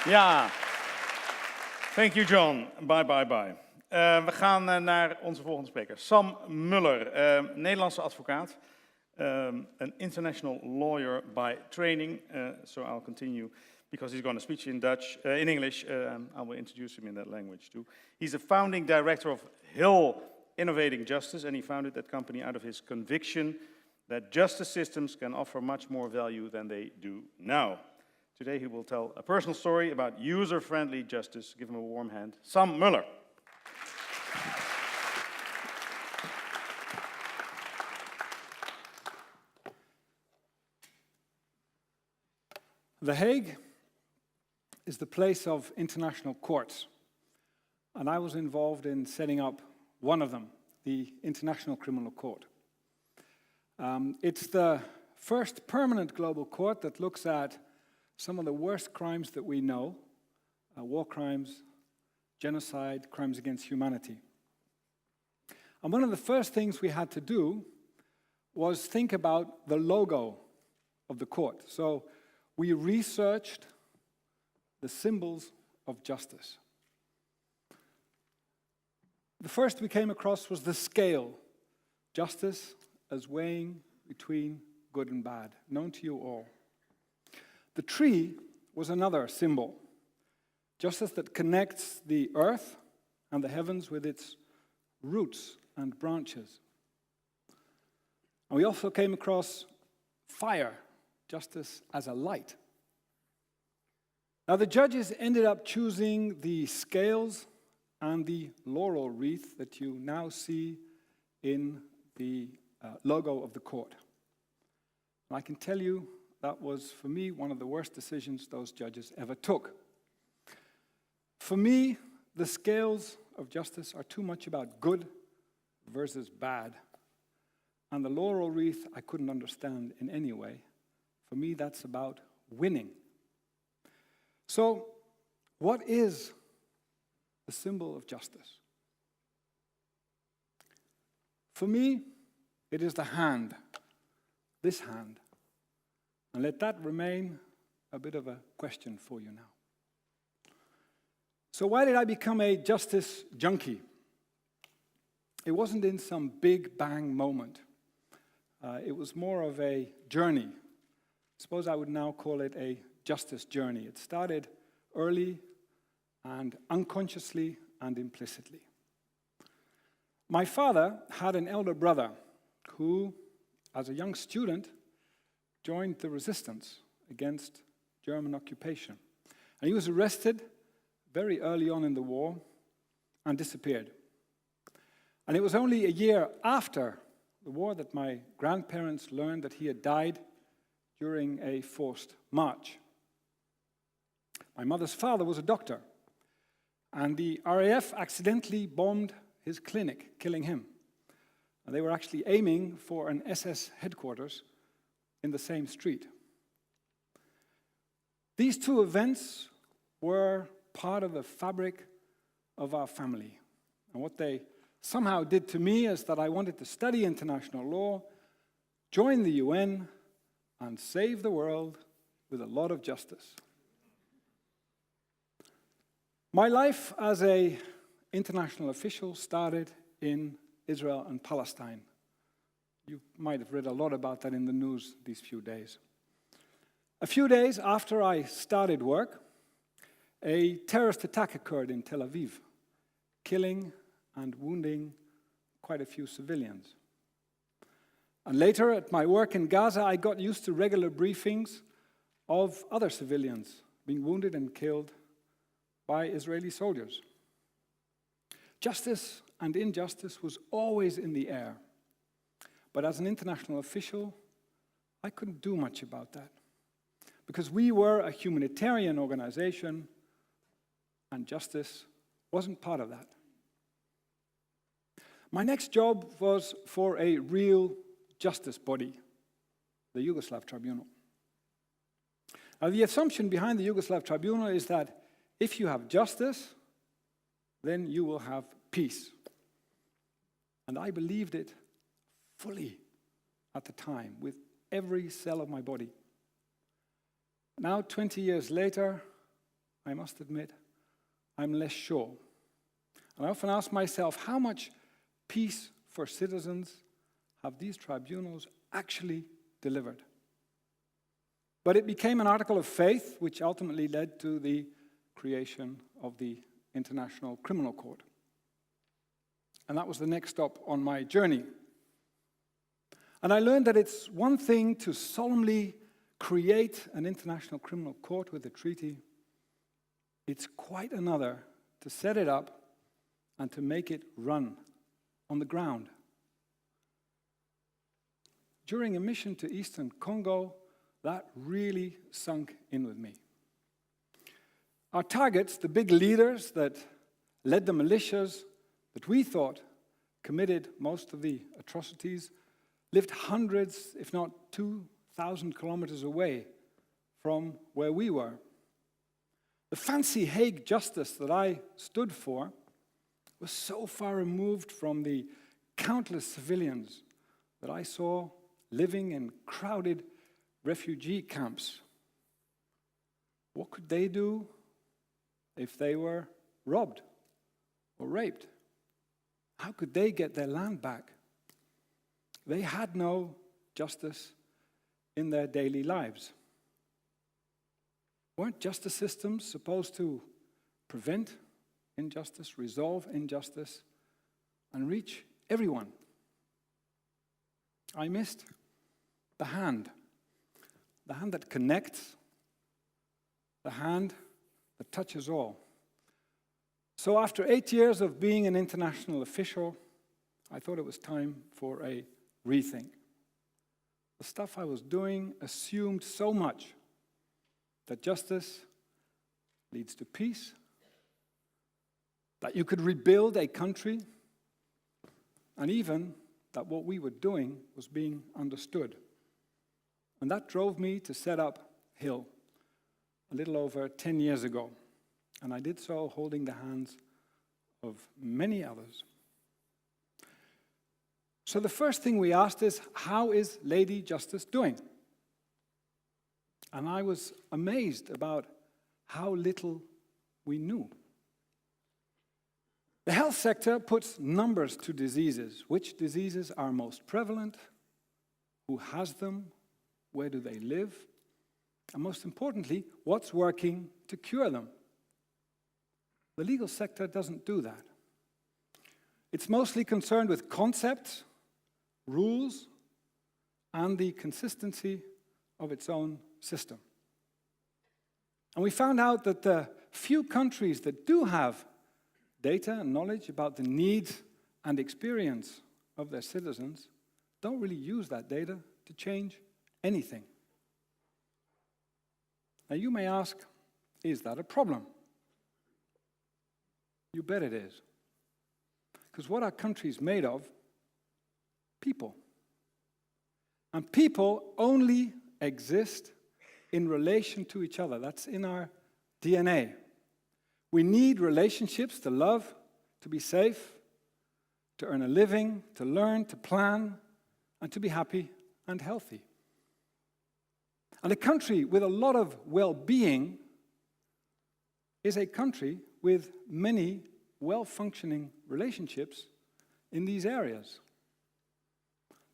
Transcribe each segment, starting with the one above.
Ja, thank you John. Bye, bye, bye. We gaan naar onze volgende spreker. Sam Muller, Nederlandse advocaat. An international lawyer by training. So I'll continue because he's going to speak in English. I will introduce him in that language too. He's the founding director of HiiL, Innovating Justice, and he founded that company out of his conviction that justice systems can offer much more value than they do now. Today he will tell a personal story about user-friendly justice. Give him a warm hand. Sam Muller. The Hague is the place of international courts, and I was involved in setting up one of them, the International Criminal Court. It's the first permanent global court that looks at some of the worst crimes that we know, war crimes, genocide, crimes against humanity. And one of the first things we had to do was think about the logo of the court. So we researched the symbols of justice. The first we came across was the scale, justice as weighing between good and bad, known to you all. The tree was another symbol, justice that connects the earth and the heavens with its roots and branches. And we also came across fire, justice as a light. Now the judges ended up choosing the scales and the laurel wreath that you now see in the logo of the court. And I can tell you that was, for me, one of the worst decisions those judges ever took. For me, the scales of justice are too much about good versus bad. And the laurel wreath I couldn't understand in any way. For me, that's about winning. So, what is the symbol of justice? For me, it is the hand, this hand. And let that remain a bit of a question for you now. So why did I become a justice junkie? It wasn't in some big bang moment. It was more of a journey. I suppose I would now call it a justice journey. It started early and unconsciously and implicitly. My father had an elder brother who, as a young student, joined the resistance against German occupation. And he was arrested very early on in the war and disappeared. And it was only a year after the war that my grandparents learned that he had died during a forced march. My mother's father was a doctor, and the RAF accidentally bombed his clinic, killing him. And they were actually aiming for an SS headquarters in the same street. These two events were part of the fabric of our family. And what they somehow did to me is that I wanted to study international law, join the UN, and save the world with a lot of justice. My life as an international official started in Israel and Palestine. You might have read a lot about that in the news these few days. A few days after I started work, a terrorist attack occurred in Tel Aviv, killing and wounding quite a few civilians. And later at my work in Gaza, I got used to regular briefings of other civilians being wounded and killed by Israeli soldiers. Justice and injustice was always in the air. But as an international official, I couldn't do much about that. Because we were a humanitarian organization, and justice wasn't part of that. My next job was for a real justice body, the Yugoslav Tribunal. Now, the assumption behind the Yugoslav Tribunal is that if you have justice, then you will have peace. And I believed it fully at the time, with every cell of my body. Now, 20 years later, I must admit, I'm less sure. And I often ask myself, how much peace for citizens have these tribunals actually delivered? But it became an article of faith, which ultimately led to the creation of the International Criminal Court. And that was the next stop on my journey. And I learned that it's one thing to solemnly create an international criminal court with a treaty. It's quite another to set it up and to make it run on the ground. During a mission to Eastern Congo, that really sunk in with me. Our targets, the big leaders that led the militias that we thought committed most of the atrocities, lived hundreds, if not 2,000 kilometers away from where we were. The fancy Hague justice that I stood for was so far removed from the countless civilians that I saw living in crowded refugee camps. What could they do if they were robbed or raped? How could they get their land back? They had no justice in their daily lives. Weren't justice systems supposed to prevent injustice, resolve injustice, and reach everyone? I missed the hand that connects, the hand that touches all. So after 8 years of being an international official, I thought it was time for a rethink. The stuff I was doing assumed so much that justice leads to peace, that you could rebuild a country, and even that what we were doing was being understood. And that drove me to set up HiiL a little over 10 years ago. And I did so holding the hands of many others. So the first thing we asked is, how is Lady Justice doing? And I was amazed about how little we knew. The health sector puts numbers to diseases. Which diseases are most prevalent? Who has them? Where do they live? And most importantly, what's working to cure them? The legal sector doesn't do that. It's mostly concerned with concepts, rules, and the consistency of its own system. And we found out that the few countries that do have data and knowledge about the needs and experience of their citizens don't really use that data to change anything. Now you may ask, is that a problem? You bet it is. Because what are countries made of? People. And people only exist in relation to each other. That's in our DNA. We need relationships to love, to be safe, to earn a living, to learn, to plan, and to be happy and healthy. And a country with a lot of well-being is a country with many well-functioning relationships in these areas.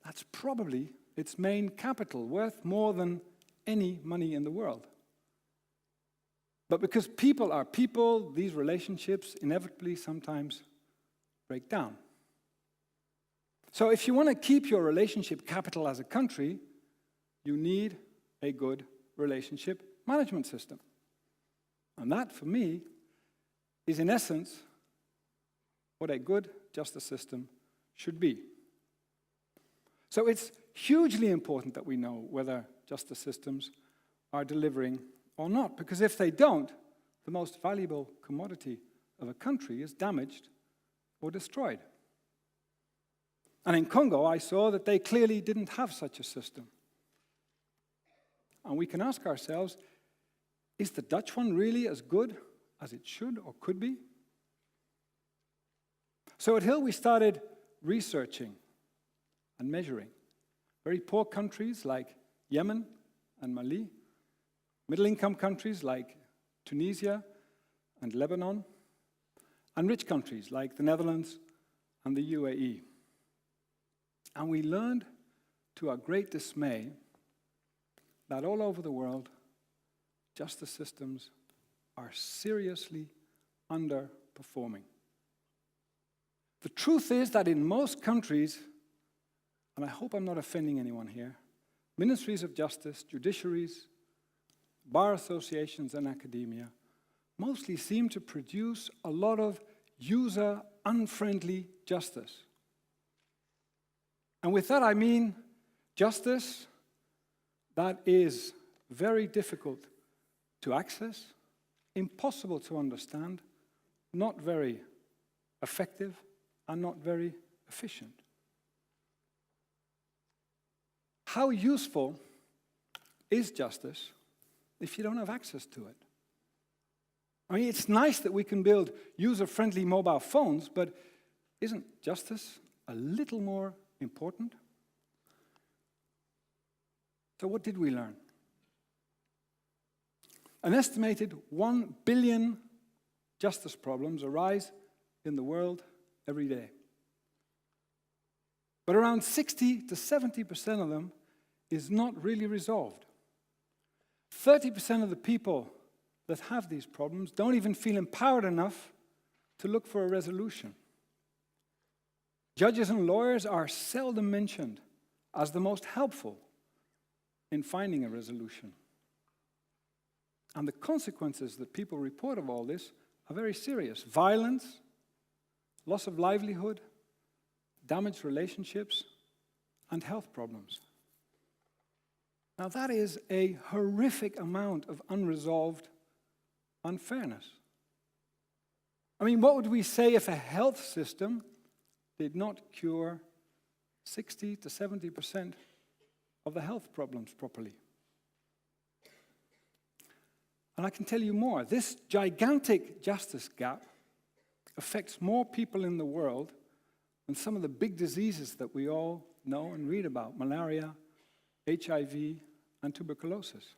That's probably its main capital, worth more than any money in the world. But because people are people, these relationships inevitably sometimes break down. So if you want to keep your relationship capital as a country, you need a good relationship management system. And that, for me, is in essence what a good justice system should be. So it's hugely important that we know whether justice systems are delivering or not, because if they don't, the most valuable commodity of a country is damaged or destroyed. And in Congo, I saw that they clearly didn't have such a system. And we can ask ourselves, is the Dutch one really as good as it should or could be? So at HiiL, we started researching and measuring. Very poor countries like Yemen and Mali, middle-income countries like Tunisia and Lebanon, and rich countries like the Netherlands and the UAE. And we learned, to our great dismay, that all over the world, justice systems are seriously underperforming. The truth is that in most countries, and I hope I'm not offending anyone here, ministries of justice, judiciaries, bar associations, and academia mostly seem to produce a lot of user-unfriendly justice. And with that I mean justice that is very difficult to access, impossible to understand, not very effective, and not very efficient. How useful is justice if you don't have access to it? I mean, it's nice that we can build user-friendly mobile phones, but isn't justice a little more important? So what did we learn? An estimated 1 billion justice problems arise in the world every day. But around 60 to 70% of them is not really resolved. 30% of the people that have these problems don't even feel empowered enough to look for a resolution. Judges and lawyers are seldom mentioned as the most helpful in finding a resolution. And the consequences that people report of all this are very serious. Violence, loss of livelihood, damaged relationships, and health problems. Now that is a horrific amount of unresolved unfairness. I mean, what would we say if a health system did not cure 60 to 70% of the health problems properly? And I can tell you more. This gigantic justice gap affects more people in the world than some of the big diseases that we all know and read about: malaria, HIV, and tuberculosis.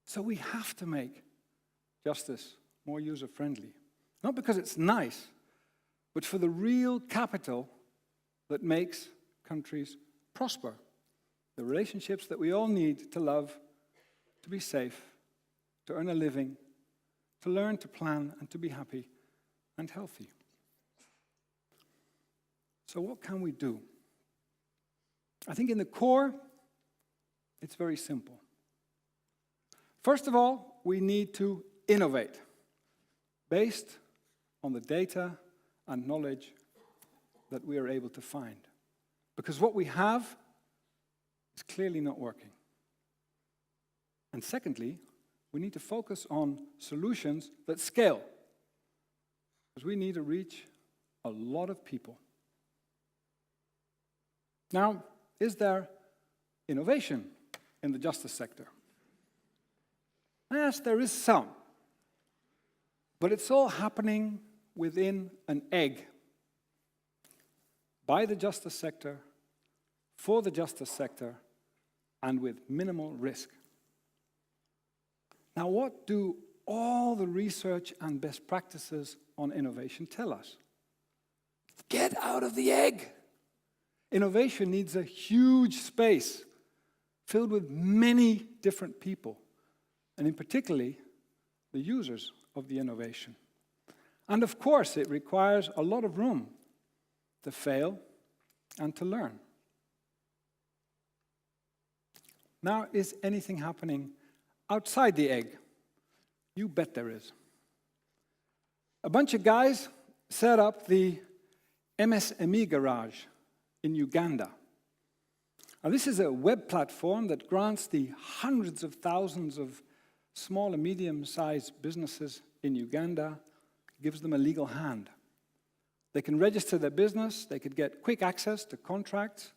So we have to make justice more user-friendly. Not because it's nice, but for the real capital that makes countries prosper. The relationships that we all need to love, to be safe, to earn a living, to learn, to plan, and to be happy and healthy. So what can we do? I think in the core, it's very simple. First of all, we need to innovate based on the data and knowledge that we are able to find. Because what we have is clearly not working. And secondly, we need to focus on solutions that scale, because we need to reach a lot of people. Now, is there innovation in the justice sector? Yes, there is some. But it's all happening within an egg. By the justice sector, for the justice sector, and with minimal risk. Now, what do all the research and best practices on innovation tell us? Get out of the egg. Innovation needs a huge space filled with many different people, and in particularly, the users of the innovation. And of course, it requires a lot of room to fail and to learn. Now, is anything happening outside the egg? You bet there is. A bunch of guys set up the MSME Garage in Uganda. Now, this is a web platform that grants the hundreds of thousands of small and medium-sized businesses in Uganda, gives them a legal hand. They can register their business, they could get quick access to contracts,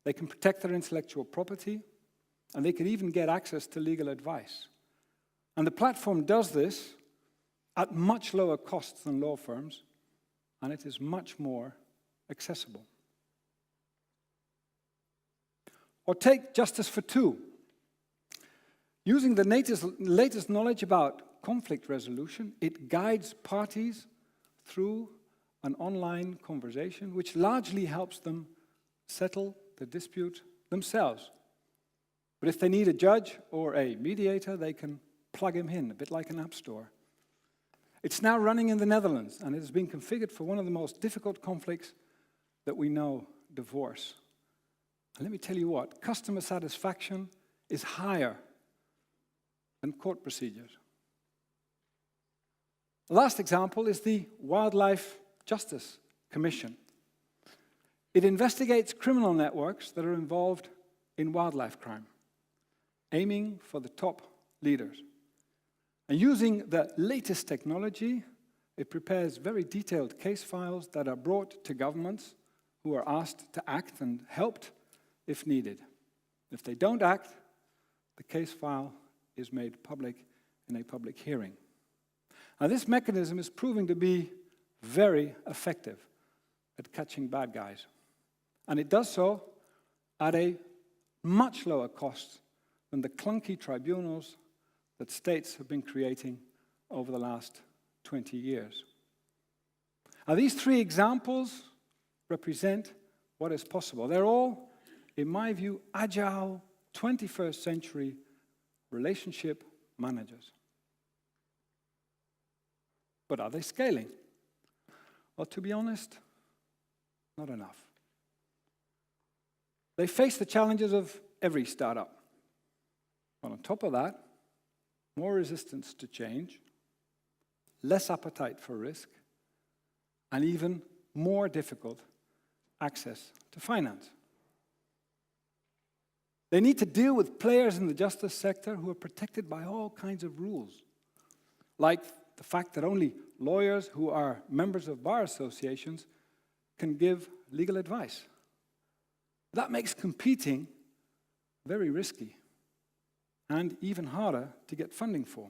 they can protect their intellectual property, and they could even get access to legal advice. And the platform does this at much lower costs than law firms, and it is much more accessible. Or take Justice for Two. Using the latest knowledge about conflict resolution. It guides parties through an online conversation, which largely helps them settle the dispute themselves. But if they need a judge or a mediator, they can plug him in, a bit like an app store. It's now running in the Netherlands, and it has been configured for one of the most difficult conflicts that we know, divorce. And let me tell you what, customer satisfaction is higher than court procedures. The last example is the Wildlife Justice Commission. It investigates criminal networks that are involved in wildlife crime, aiming for the top leaders. And using the latest technology, it prepares very detailed case files that are brought to governments who are asked to act and helped if needed. If they don't act, the case file is made public in a public hearing. Now, this mechanism is proving to be very effective at catching bad guys. And it does so at a much lower cost than the clunky tribunals that states have been creating over the last 20 years. Now, these three examples represent what is possible. They're all, in my view, agile 21st century relationship managers. But are they scaling? Well, to be honest, not enough. They face the challenges of every startup. But on top of that, more resistance to change, less appetite for risk, and even more difficult access to finance. They need to deal with players in the justice sector who are protected by all kinds of rules, like the fact that only lawyers who are members of bar associations can give legal advice. That makes competing very risky and even harder to get funding for.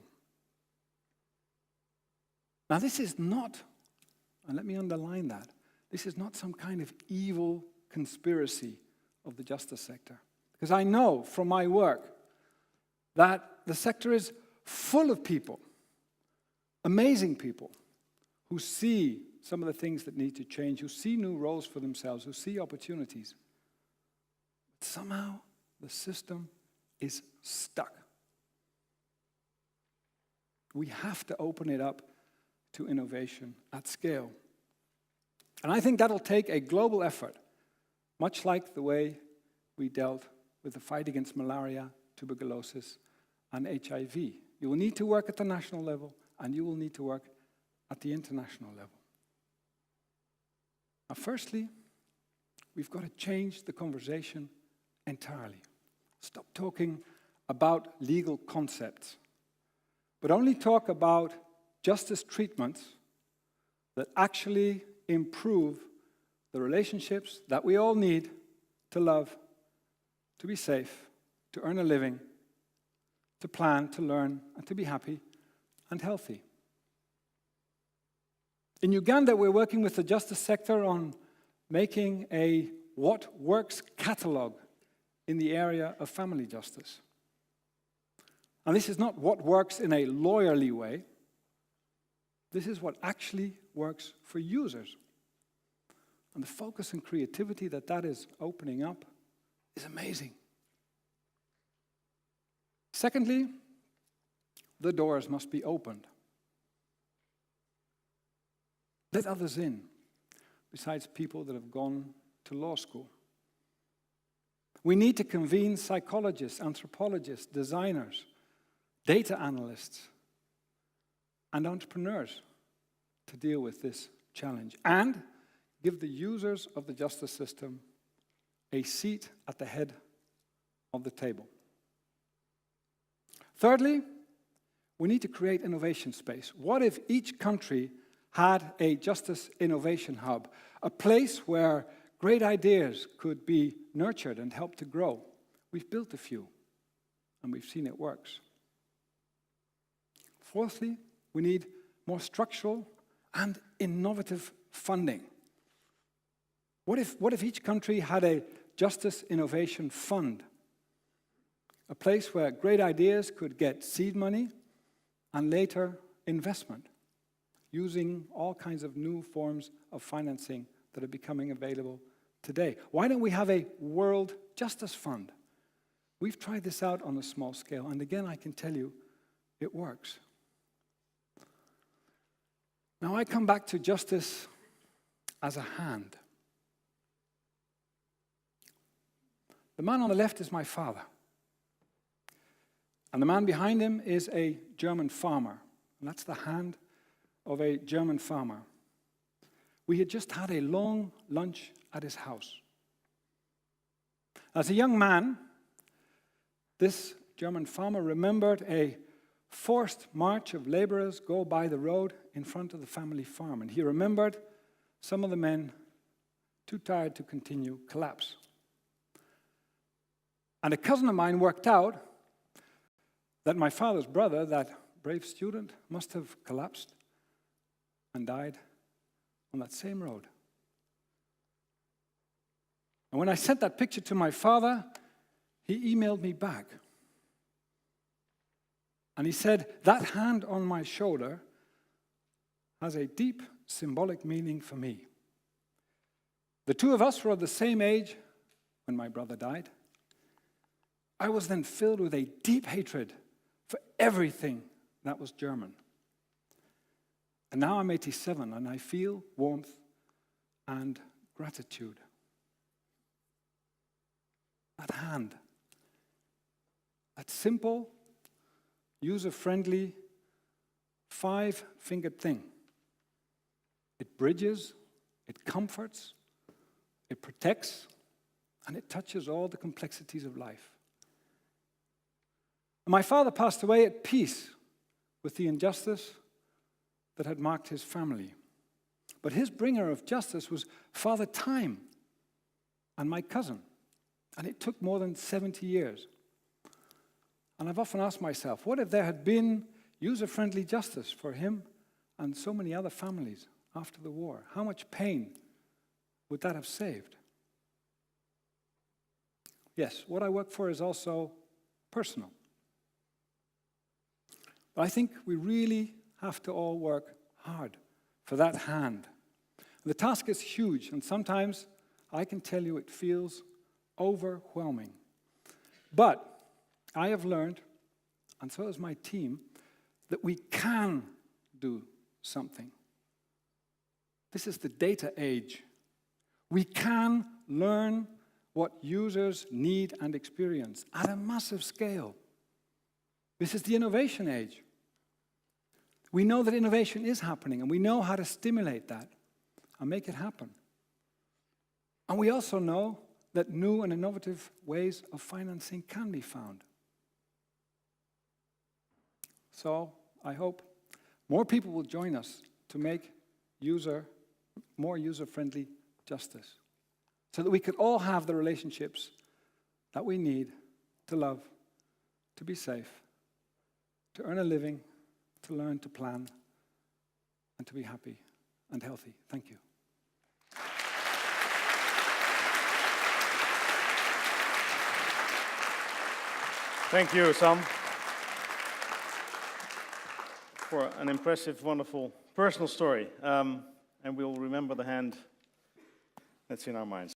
Now, this is not, and let me underline that, this is not some kind of evil conspiracy of the justice sector. Because I know from my work that the sector is full of people, amazing people, who see some of the things that need to change, who see new roles for themselves, who see opportunities. But somehow the system is stuck. We have to open it up to innovation at scale. And I think that'll take a global effort, much like the way we dealt with the fight against malaria, tuberculosis, and HIV. You will need to work at the national level, and you will need to work at the international level. Now, firstly, we've got to change the conversation entirely. Stop talking about legal concepts, but only talk about justice treatments that actually improve the relationships that we all need to love, to be safe, to earn a living, to plan, to learn, and to be happy and healthy. In Uganda, we're working with the justice sector on making a what works catalog in the area of family justice. And this is not what works in a lawyerly way. This is what actually works for users. And the focus and creativity that is opening up is amazing. Secondly, the doors must be opened. Let others in, besides people that have gone to law school. We need to convene psychologists, anthropologists, designers, data analysts, and entrepreneurs to deal with this challenge, and give the users of the justice system a seat at the head of the table. Thirdly, we need to create innovation space. What if each country had a justice innovation hub, a place where great ideas could be nurtured and helped to grow? We've built a few, and we've seen it works. Fourthly, we need more structural and innovative funding. What if each country had a justice innovation fund? A place where great ideas could get seed money and later investment, using all kinds of new forms of financing that are becoming available today. Why don't we have a World Justice Fund? We've tried this out on a small scale, and again, I can tell you, it works. Now I come back to justice as a hand. The man on the left is my father. And the man behind him is a German farmer. And that's the hand of a German farmer. We had just had a long lunch at his house. As a young man, this German farmer remembered a forced march of laborers go by the road in front of the family farm. And he remembered some of the men, too tired to continue, collapse. And a cousin of mine worked out that my father's brother, that brave student, must have collapsed and died on that same road. And when I sent that picture to my father, he emailed me back. And he said, that hand on my shoulder has a deep symbolic meaning for me. The two of us were of the same age when my brother died. I was then filled with a deep hatred for everything that was German. And now I'm 87 and I feel warmth and gratitude. That hand, that simple, user-friendly, 5-fingered thing. It bridges, it comforts, it protects, and it touches all the complexities of life. My father passed away at peace with the injustice that had marked his family. But his bringer of justice was Father Time and my cousin. And it took more than 70 years. And I've often asked myself, what if there had been user-friendly justice for him and so many other families after the war? How much pain would that have saved? Yes, what I work for is also personal. But I think we really have to all work hard for that hand. The task is huge, and sometimes I can tell you it feels overwhelming. But I have learned, and so has my team, that we can do something. This is the data age. We can learn what users need and experience at a massive scale. This is the innovation age. We know that innovation is happening, and we know how to stimulate that and make it happen. And we also know that new and innovative ways of financing can be found. So I hope more people will join us to make more user-friendly justice, so that we could all have the relationships that we need to love, to be safe, to earn a living, to learn, to plan, and to be happy and healthy. Thank you. Thank you, Sam, for an impressive, wonderful, personal story. And we'll remember the hand that's in our minds.